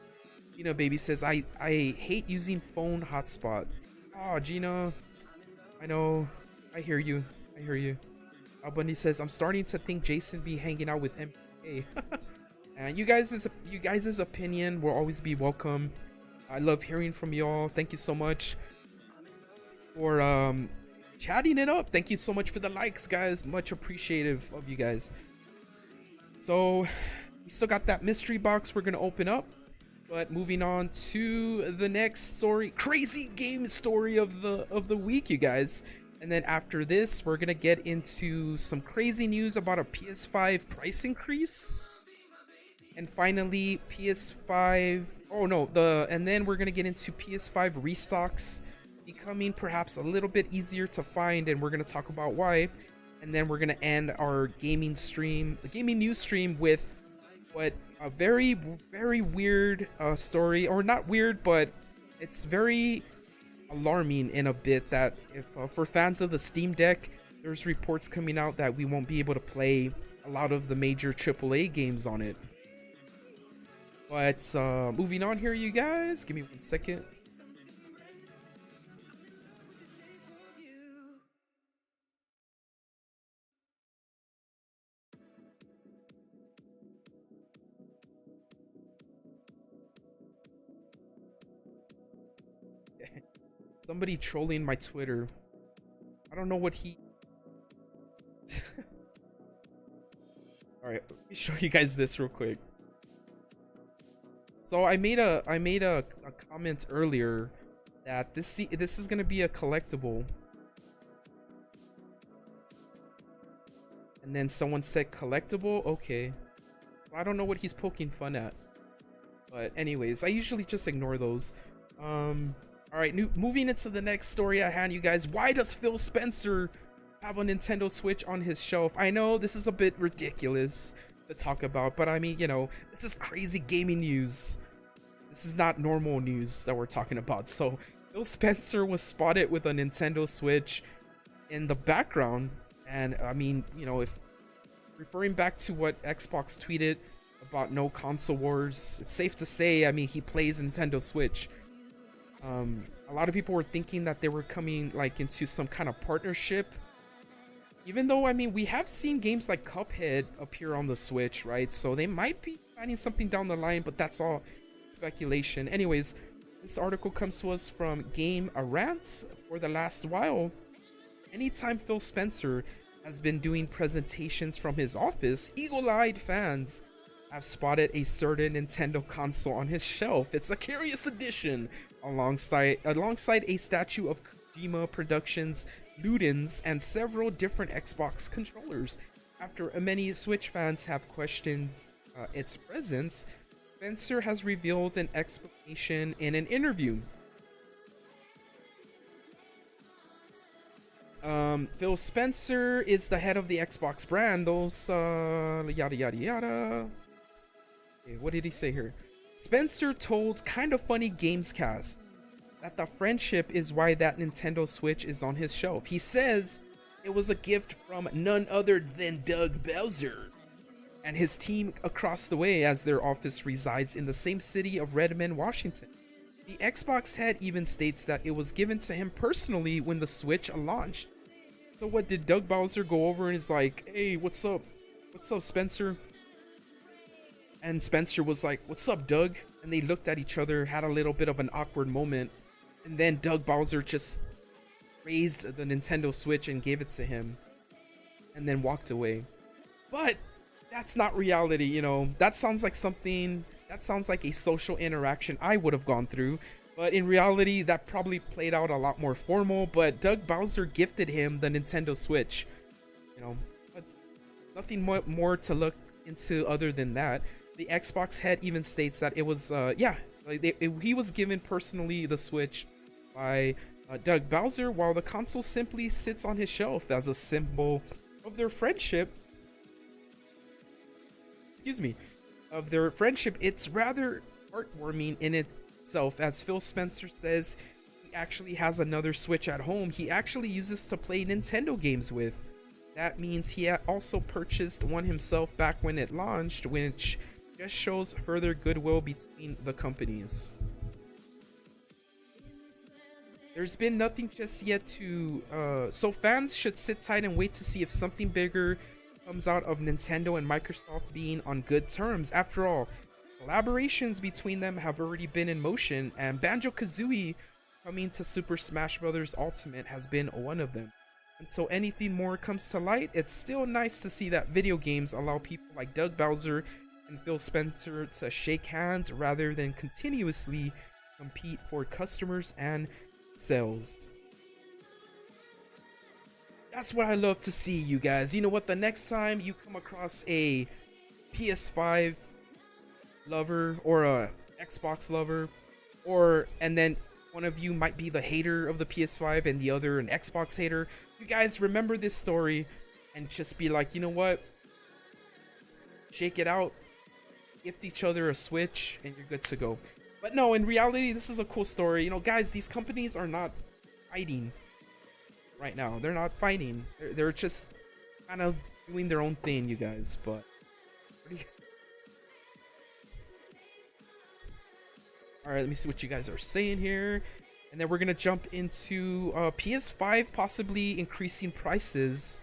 Gina Baby says, I hate using phone hotspot. Oh, Gina, I know. I hear you. I hear you. Al Bundy says, I'm starting to think Jason be hanging out with MK. And you guys' opinion will always be welcome. I love hearing from y'all. Thank you so much for chatting it up. Thank you so much for the likes, guys. Much appreciative of you guys. So we still got that mystery box we're gonna open up. But moving on to the next story, crazy game story of the week, you guys. And then after this, we're gonna get into some crazy news about a PS5 price increase. And finally, PS5. Oh no, and then we're gonna get into PS5 restocks becoming perhaps a little bit easier to find, and we're gonna talk about why. And then we're gonna end our gaming stream, the gaming news stream, with what a very, very weird story, or not weird, but it's very alarming in a bit that if for fans of the Steam Deck, there's reports coming out that we won't be able to play a lot of the major AAA games on it. But moving on here, you guys, give me 1 second. Somebody trolling my Twitter. I don't know what he... Alright, let me show you guys this real quick. So I made a comment earlier that this is gonna be a collectible. And then someone said collectible? Okay. I don't know what he's poking fun at. But anyways, I usually just ignore those. Alright, moving into the next story at hand, you guys. Why does Phil Spencer have a Nintendo Switch on his shelf? I know this is a bit ridiculous to talk about, but I mean, you know, this is crazy gaming news. This is not normal news that we're talking about. So, Phil Spencer was spotted with a Nintendo Switch in the background. And, I mean, you know, if referring back to what Xbox tweeted about no console wars, it's safe to say, I mean, he plays Nintendo Switch. A lot of people were thinking that they were coming like into some kind of partnership, even though I mean we have seen games like Cuphead appear on the Switch, right? So they might be planning something down the line, but that's all speculation. Anyways, this article comes to us from Game A Rant. For the last while, anytime Phil Spencer has been doing presentations from his office, eagle-eyed fans have spotted a certain Nintendo console on his shelf. It's a curious addition alongside a statue of Kojima Productions, Ludens, and several different Xbox controllers. After many Switch fans have questioned its presence, Spencer has revealed an explanation in an interview. Phil Spencer is the head of the Xbox brand. Those yada yada yada. Okay, what did he say here? Spencer told Kinda Funny Gamescast that the friendship is why that Nintendo Switch is on his shelf. He says it was a gift from none other than Doug Bowser and his team across the way, as their office resides in the same city of Redmond, Washington. The Xbox head even states that it was given to him personally when the Switch launched. So what, did Doug Bowser go over and is like, hey, what's up? What's up, Spencer? And Spencer was like, what's up, Doug? And they looked at each other, had a little bit of an awkward moment. And then Doug Bowser just raised the Nintendo Switch and gave it to him. And then walked away. But that's not reality, you know. That sounds like something, that sounds like a social interaction I would have gone through. But in reality, that probably played out a lot more formal. But Doug Bowser gifted him the Nintendo Switch. You know, that's nothing more to look into other than that. The Xbox head even states that it was, yeah, like he was given personally the Switch by Doug Bowser, while the console simply sits on his shelf as a symbol of their friendship. Excuse me, of their friendship. It's rather heartwarming in itself, as Phil Spencer says he actually has another Switch at home he actually uses to play Nintendo games with. That means he also purchased one himself back when it launched, which just shows further goodwill between the companies. There's been nothing just yet to, so fans should sit tight and wait to see if something bigger comes out of Nintendo and Microsoft being on good terms. After all, collaborations between them have already been in motion, and Banjo-Kazooie coming to Super Smash Bros. Ultimate has been one of them. Until anything more comes to light, it's still nice to see that video games allow people like Doug Bowser and Phil Spencer to shake hands rather than continuously compete for customers and sales. That's what I love to see, you guys. You know what, the next time you come across a PS5 lover or a Xbox lover, and then one of you might be the hater of the PS5 and the other an Xbox hater, you guys remember this story and just be like, you know what, shake it out, gift each other a Switch, and you're good to go. But no, in reality, this is a cool story. You know, guys, these companies are not fighting right now. They're not fighting. They're just kind of doing their own thing, you guys. But all right, let me see what you guys are saying here, and then we're gonna jump into PS5 possibly increasing prices,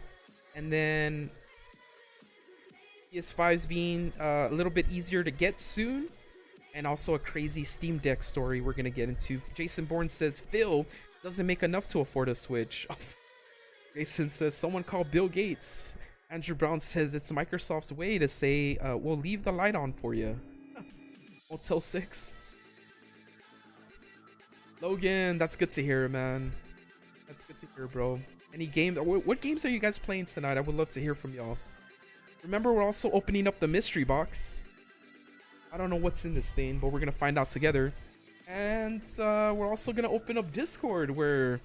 and then PS5s being a little bit easier to get soon, and also a crazy Steam Deck story we're gonna get into. Jason Bourne says Phil doesn't make enough to afford a Switch. Jason says someone call Bill Gates. Andrew Brown says it's Microsoft's way to say we'll leave the light on for you. Motel 6. Logan, that's good to hear, man. That's good to hear, bro. Any game? What games are you guys playing tonight? I would love to hear from y'all. Remember, we're also opening up the mystery box. I don't know what's in this thing, but we're gonna find out together. And we're also gonna open up Discord, where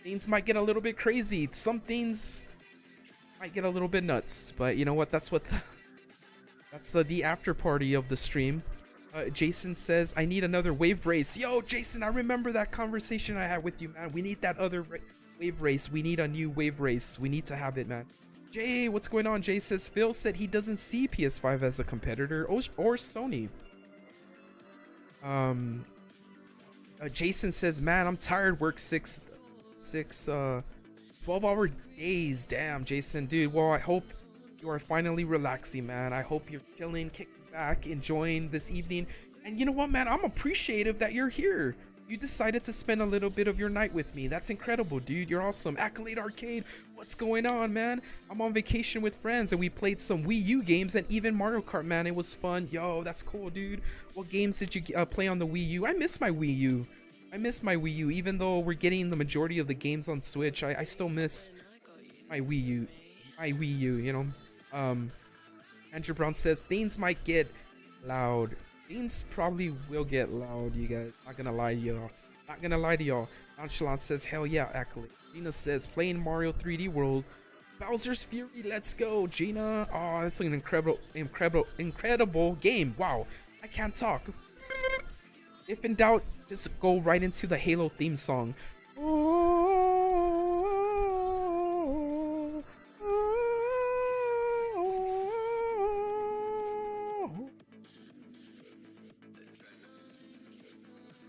things might get a little bit crazy. Some things might get a little bit nuts, but you know what? That's the after party of the stream. Jason says, I need another wave race. Yo, Jason, I remember that conversation I had with you, man. We need that other wave race. We need a new wave race. We need to have it, man. Jay, what's going on? Jay says, Phil said he doesn't see PS5 as a competitor or Sony. Jason says, man, I'm tired. Work 12-hour days. Damn, Jason, dude. Well, I hope you are finally relaxing, man. I hope you're chilling, kicking back, enjoying this evening. And you know what, man, I'm appreciative that you're here. You decided to spend a little bit of your night with me. That's incredible, dude. You're awesome. Accolade Arcade, what's going on, man? I'm on vacation with friends and we played some Wii U games and even Mario Kart, man. It was fun. Yo, that's cool, dude. What games did you play on the Wii U? I miss my Wii U. I miss my Wii U. Even though we're getting the majority of the games on Switch, I still miss my Wii U. My Wii U, you know. Andrew Brown says things might get loud. Things probably will get loud, you guys. Not gonna lie to y'all. Not gonna lie to y'all. Nonchalant says hell yeah, Accolade. Gina says playing Mario 3D World. Bowser's Fury, let's go, Gina. Oh, that's an incredible game. Wow, I can't talk. If in doubt, just go right into the Halo theme song.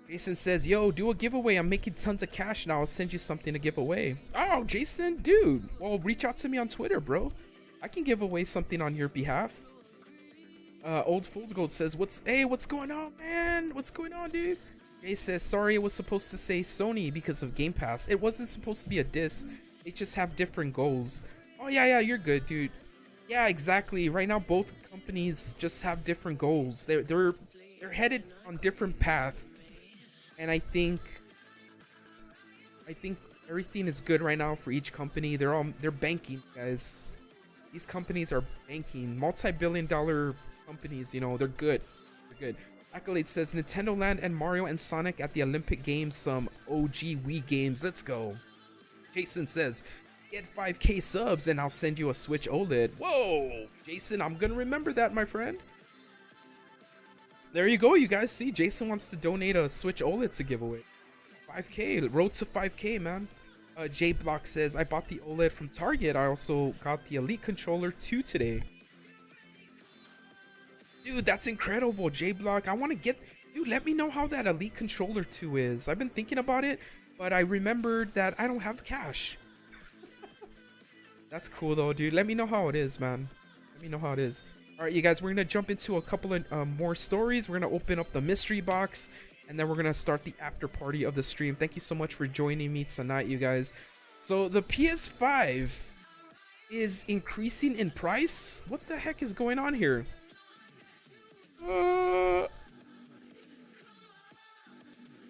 Jason says, yo, do a giveaway. I'm making tons of cash now. I'll send you something to give away. Oh, Jason, dude. Well, reach out to me on Twitter, bro. I can give away something on your behalf. Old Fool's Gold says, what's going on, man? What's going on, dude? Jay says, sorry, it was supposed to say Sony because of Game Pass. It wasn't supposed to be a diss. They just have different goals. Oh, yeah, you're good, dude. Yeah, exactly. Right now, both companies just have different goals. They're headed on different paths. And I think everything is good right now for each company. They're banking, guys. These companies are banking, multi-billion-dollar companies. You know, they're good. They're good. Accolade says Nintendo Land and Mario and Sonic at the Olympic Games. Some OG Wii games. Let's go. Jason says, get 5K subs and I'll send you a Switch OLED. Whoa, Jason, I'm gonna remember that, my friend. There you go, you guys. See, Jason wants to donate a Switch OLED to give away. 5K, road to 5K, man. J Block says, I bought the OLED from Target. I also got the Elite Controller 2 today. Dude, that's incredible, J Block. I want to get... Dude, let me know how that Elite Controller 2 is. I've been thinking about it, but I remembered that I don't have cash. That's cool, though, dude. Let me know how it is, man. Let me know how it is. Alright, you guys, we're going to jump into a couple of more stories. We're going to open up the mystery box, and then we're going to start the after party of the stream. Thank you so much for joining me tonight, you guys. So, the PS5 is increasing in price? What the heck is going on here?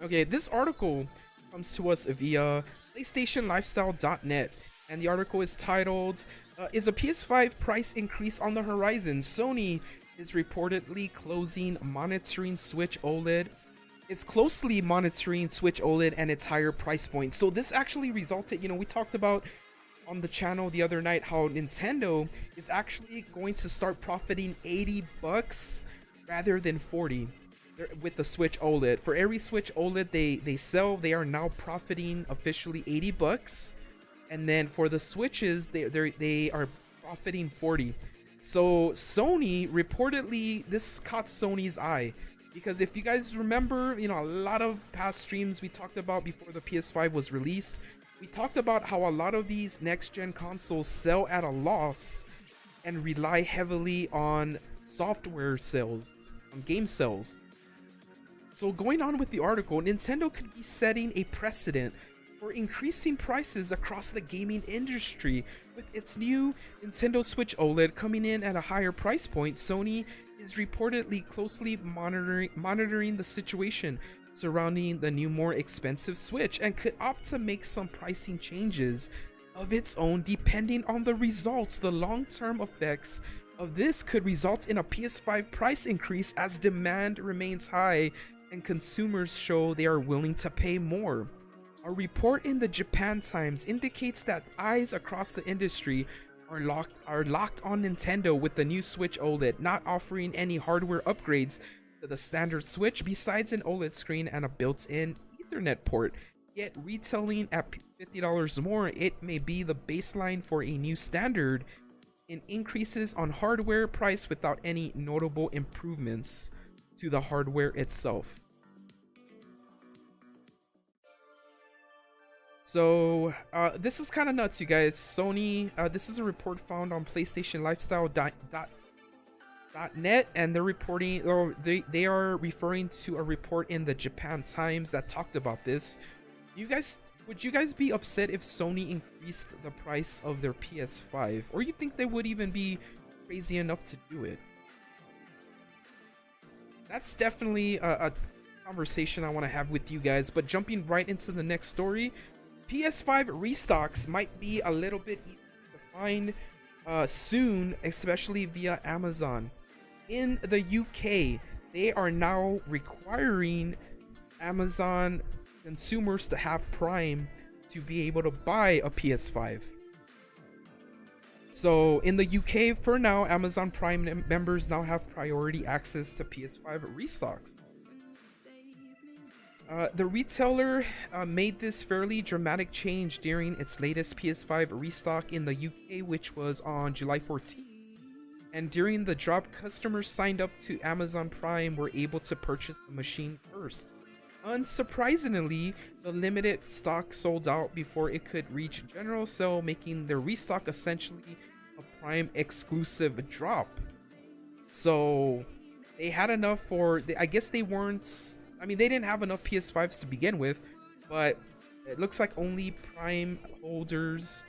Okay, this article comes to us via PlayStationLifestyle.net, and the article is titled, is a PS5 price increase on the horizon? Sony is reportedly monitoring Switch OLED. It's closely monitoring Switch OLED and its higher price point. So this actually resulted, you know, we talked about on the channel the other night how Nintendo is actually going to start profiting $80 rather than 40 with the Switch OLED. For every Switch OLED they sell, they are now profiting officially $80. And then for the Switches, they are profiting 40. So Sony reportedly, this caught Sony's eye, because if you guys remember, you know, a lot of past streams we talked about before the PS5 was released, we talked about how a lot of these next-gen consoles sell at a loss and rely heavily on software sales, on game sales. So going on with the article, Nintendo could be setting a precedent for increasing prices across the gaming industry. With its new Nintendo Switch OLED coming in at a higher price point, Sony is reportedly closely monitoring the situation surrounding the new, more expensive Switch, and could opt to make some pricing changes of its own depending on the results. The long-term effects of this could result in a PS5 price increase as demand remains high and consumers show they are willing to pay more. A report in the Japan Times indicates that eyes across the industry are locked on Nintendo with the new Switch OLED, not offering any hardware upgrades to the standard Switch besides an OLED screen and a built-in Ethernet port. Yet retailing at $50 more, it may be the baseline for a new standard in increases on hardware price without any notable improvements to the hardware itself. So this is kind of nuts, you guys. Sony, this is a report found on PlayStationLifestyle.net, and they're reporting, or they are referring to a report in the Japan Times that talked about this. Would you guys be upset if Sony increased the price of their PS5, or you think they would even be crazy enough to do it? That's definitely a conversation I want to have with you guys. But jumping right into the next story, PS5 restocks might be a little bit easier to find soon, especially via Amazon. In the UK, they are now requiring Amazon consumers to have Prime to be able to buy a PS5. So in the UK, for now, Amazon Prime members now have priority access to PS5 restocks. The retailer made this fairly dramatic change during its latest PS5 restock in the UK, which was on July 14th. And during the drop, customers signed up to Amazon Prime were able to purchase the machine first. Unsurprisingly, the limited stock sold out before it could reach general sale, making the restock essentially a Prime exclusive drop. So they had enough for, I guess they weren't, I mean, they didn't have enough PS5s to begin with, but it looks like only Prime holders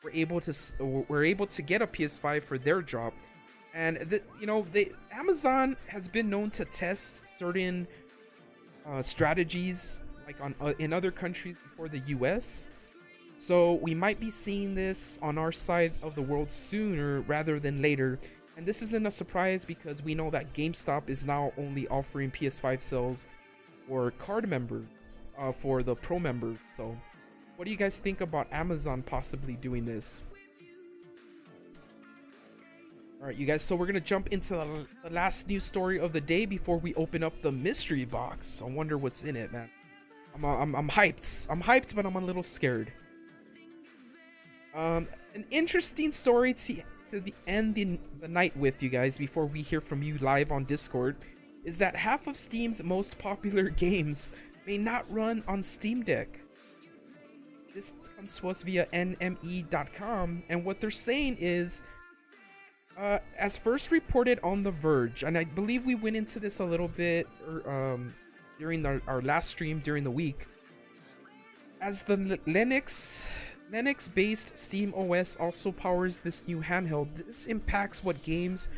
were able to get a PS5 for their drop. And Amazon has been known to test certain strategies like in other countries before the US. So we might be seeing this on our side of the world sooner rather than later. And this isn't a surprise because we know that GameStop is now only offering PS5 sales for card members, for the Pro members. So what do you guys think about Amazon possibly doing this? Alright, you guys, so we're gonna jump into the last news story of the day before we open up the mystery box. I wonder what's in it, man. I'm hyped. I'm hyped, but I'm a little scared. An interesting story to end the night with, you guys, before we hear from you live on Discord, is that half of Steam's most popular games may not run on Steam Deck. This comes to us via NME.com, and what they're saying is, as first reported on The Verge, and I believe we went into this a little bit during our last stream during the week, as the Linux-based Steam OS also powers this new handheld, this impacts what games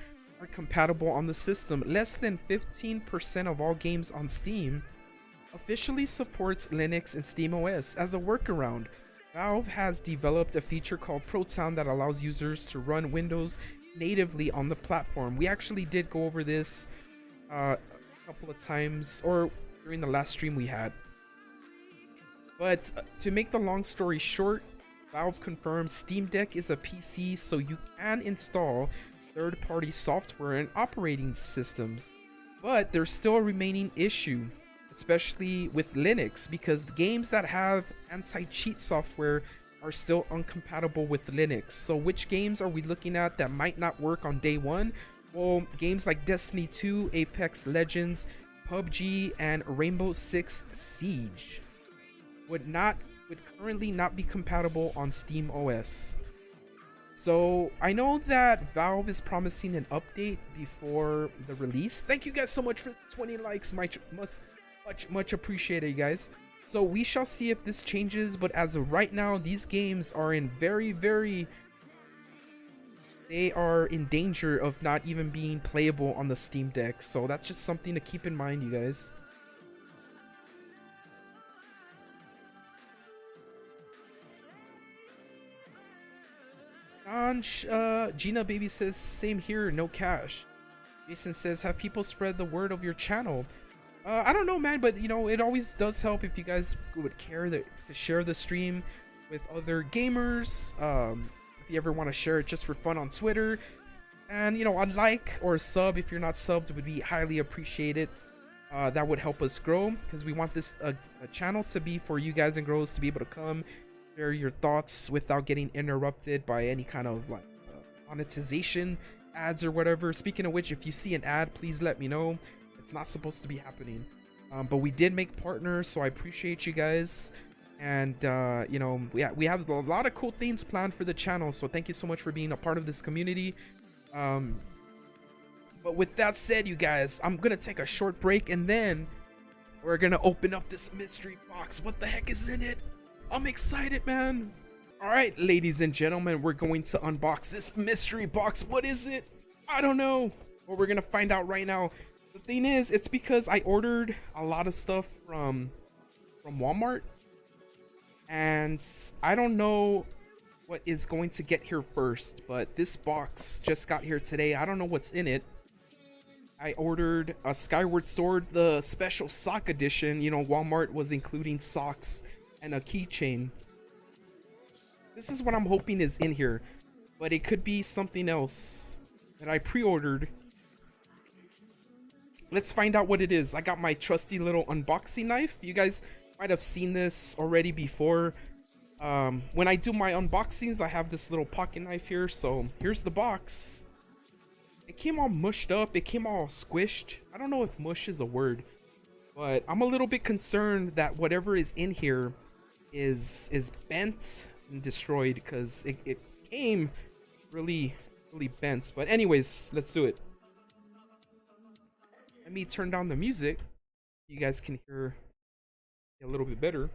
are compatible on the system. Less than 15% of all games on Steam officially supports Linux and Steam OS. As a workaround, Valve has developed a feature called Proton that allows users to run Windows natively on the platform. We actually did go over this a couple of times, or during the last stream we had. But to make the long story short, Valve confirms Steam Deck is a PC, so you can install third-party software and operating systems. But there's still a remaining issue, especially with Linux, because the games that have anti-cheat software are still incompatible with Linux. So which games are we looking at that might not work on day one? Well, games like Destiny 2, Apex Legends, PUBG, and Rainbow Six Siege would currently not be compatible on Steam OS. So I know that Valve is promising an update before the release. Thank you guys so much for 20 likes. Much appreciated, you guys. So we shall see if this changes, but as of right now, these games are in they are in danger of not even being playable on the Steam Deck. So that's just something to keep in mind, you guys. Gina Baby says, same here, no cash. Jason says, have people spread the word of your channel? I don't know, man, but you know, it always does help if you guys would care to share the stream with other gamers. If you ever want to share it just for fun on Twitter, and you know, a like or a sub if you're not subbed would be highly appreciated. That would help us grow, because we want this a channel to be for you guys and girls to be able to come share your thoughts without getting interrupted by any kind of like monetization ads or whatever. Speaking of which, if you see an ad, please let me know. It's not supposed to be happening, but we did make partners, so I appreciate you guys. And you know, we have a lot of cool things planned for the channel, so thank you so much for being a part of this community. But with that said, you guys, I'm gonna take a short break, and then we're gonna open up this mystery box. What the heck is in it? I'm excited, man. All right, ladies and gentlemen, we're going to unbox this mystery box. What is it? I don't know, but we're gonna find out right now. The thing is, it's because I ordered a lot of stuff from Walmart, and I don't know what is going to get here first, but this box just got here today. I don't know what's in it. I ordered a Skyward Sword, the special sock edition. You know, Walmart was including socks and a keychain. This is what I'm hoping is in here, but it could be something else that I pre-ordered. Let's find out what it is. I got my trusty little unboxing knife. You guys might have seen this already before. When I do my unboxings, I have this little pocket knife here. So here's the box. It came all mushed up. It came all squished. I don't know if mush is a word. but I'm a little bit concerned that whatever is in here is bent and destroyed, because it came really bent. But anyways, let's do it. Let me turn down the music. You guys can hear a little bit better.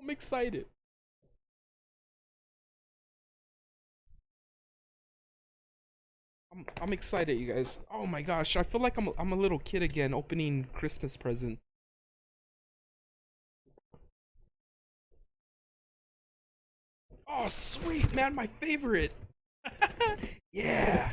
I'm excited. I'm excited, you guys. Oh my gosh, I feel like I'm a little kid again opening Christmas presents. Oh sweet, man, my favorite. Yeah.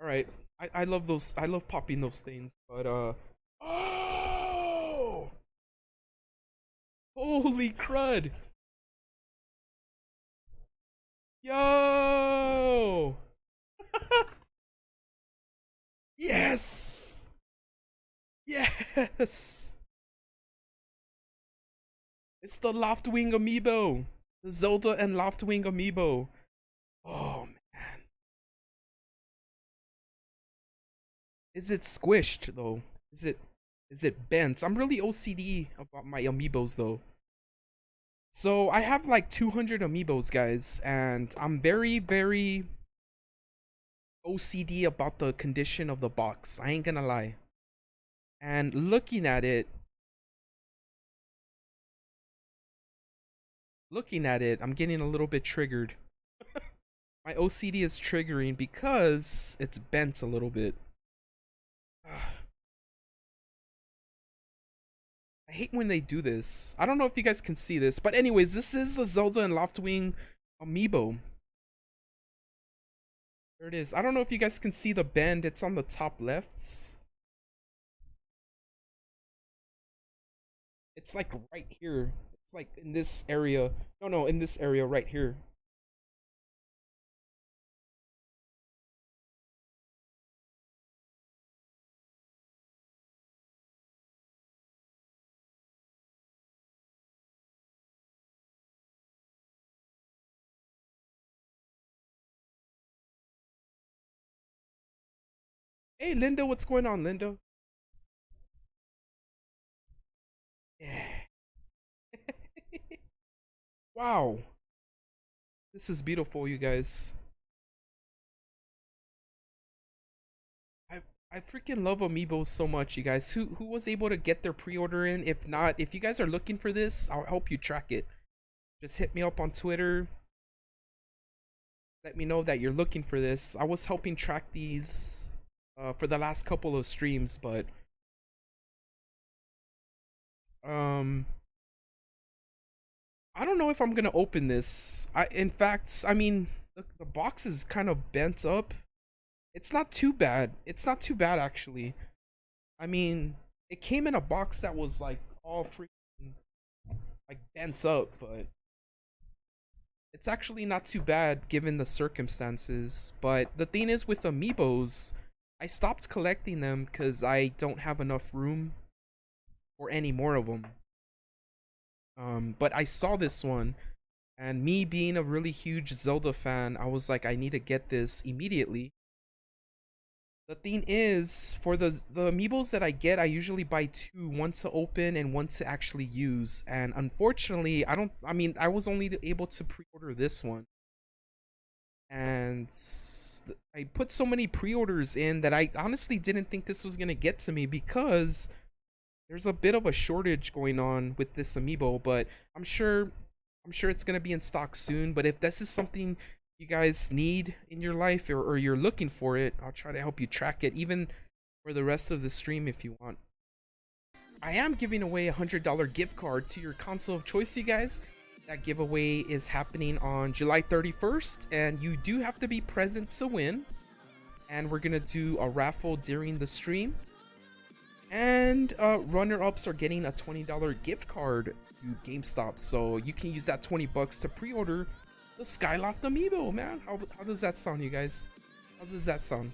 All right. I love those. I love popping those things. But oh, holy crud. Yo. Yes. Yes. It's the Loftwing amiibo. The Zelda and Loftwing amiibo. Oh man. Is it squished though? Is it bent? I'm really OCD about my amiibos though. So I have like 200 amiibos, guys, and I'm very OCD about the condition of the box. I ain't gonna lie. And looking at it, I'm getting a little bit triggered. My OCD is triggering because it's bent a little bit. I hate when they do this. I don't know if you guys can see this, but anyways, this is the Zelda and Loftwing amiibo. There it is. I don't know if you guys can see the bend. It's on the top left. It's like right here. It's like in this area. No, in this area right here. Hey, Linda, what's going on, Linda? Yeah. Wow. This is beautiful, you guys. I I freaking love amiibos so much, you guys. Who was able to get their pre-order in? If not, if you guys are looking for this, I'll help you track it. Just hit me up on Twitter. Let me know that you're looking for this. I was helping track these for the last couple of streams, but um I don't know if I'm gonna open this. In fact, I mean, the box is kind of bent up. It's not too bad. It's not too bad actually. I mean, it came in a box that was like all freaking like bent up, but it's actually not too bad given the circumstances. But the thing is with amiibos, I stopped collecting them because I don't have enough room for any more of them. But I saw this one, and me being a really huge Zelda fan, I was like, I need to get this immediately. The thing is, for the amiibos that I get, I usually buy two, one to open and one to actually use. And unfortunately, I mean, I was only able to pre-order this one. And I put so many pre-orders in that I honestly didn't think this was gonna get to me, because there's a bit of a shortage going on with this amiibo, but I'm sure it's gonna be in stock soon. But if this is something you guys need in your life, or you're looking for it, I'll try to help you track it, even for the rest of the stream if you want. I am giving away a $100 gift card to your console of choice, you guys. That giveaway is happening on July 31st, and you do have to be present to win. And we're gonna do a raffle during the stream. And runner-ups are getting a $20 gift card to GameStop, so you can use that 20 bucks to pre-order the Skyloft amiibo, man. How does that sound, you guys? How does that sound?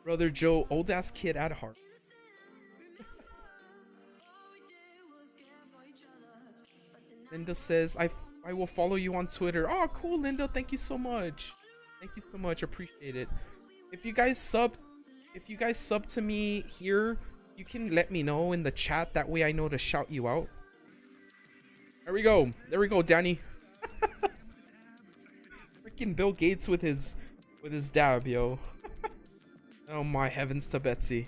Brother Joe, old ass kid at heart. Linda says, I will follow you on Twitter. Oh, cool, Linda. Thank you so much. Thank you so much. Appreciate it. If you guys sub to me here, you can let me know in the chat. That way I know to shout you out. There we go. There we go, Danny. Freaking Bill Gates with his dab, yo. Oh my heavens to Betsy.